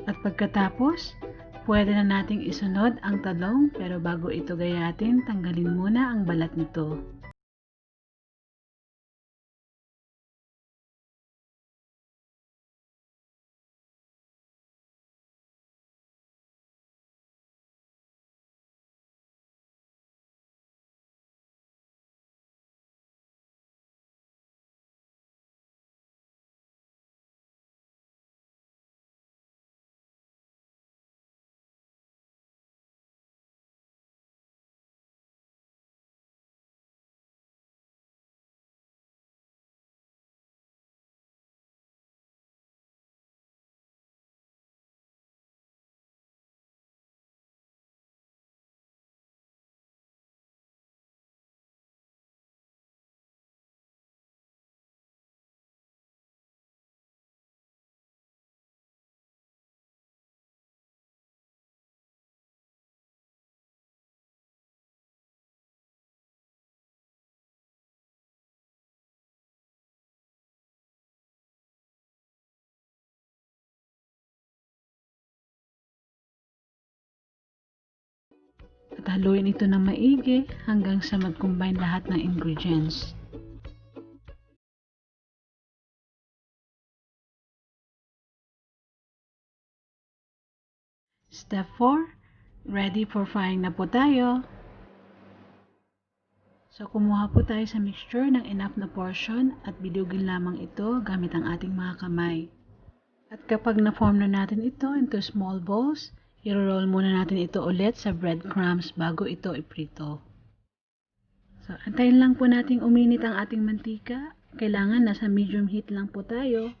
At pagkatapos, pwede na nating isunod ang talong pero bago ito gayatin, tanggalin muna ang balat nito. At haluin ito ng maigi hanggang sa mag-combine lahat ng ingredients. Step 4, ready for frying na po tayo. So kumuha po tayo sa mixture ng enough na portion at bidugin lamang ito gamit ang ating mga kamay. At kapag na-form na natin ito into small balls, i-roll muna natin ito ulit sa breadcrumbs bago ito iprito. So antayin lang po nating uminit ang ating mantika. Kailangan nasa medium heat lang po tayo.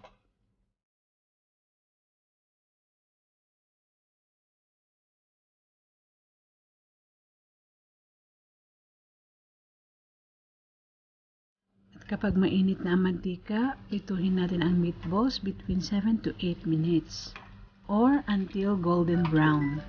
Kapag mainit na ang mantika, prituhin natin ang meatballs between 7 to 8 minutes or until golden brown.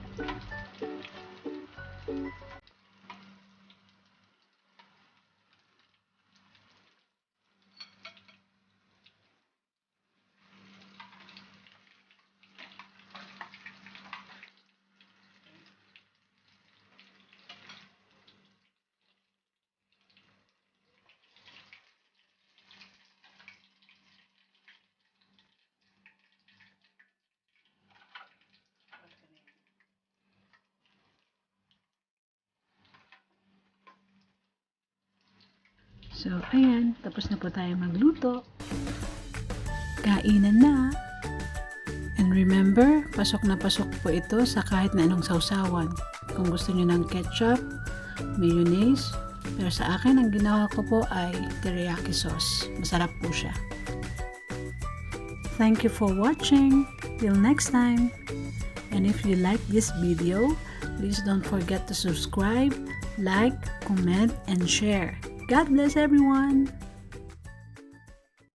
So, ayan, tapos na po tayo magluto. Kainan na! And remember, pasok na pasok po ito sa kahit na anong sausawan. Kung gusto nyo ng ketchup, mayonnaise, pero sa akin, ang ginawa ko po ay teriyaki sauce. Masarap po siya. Thank you for watching. Till next time. And if you like this video, please don't forget to subscribe, like, comment, and share. God bless everyone!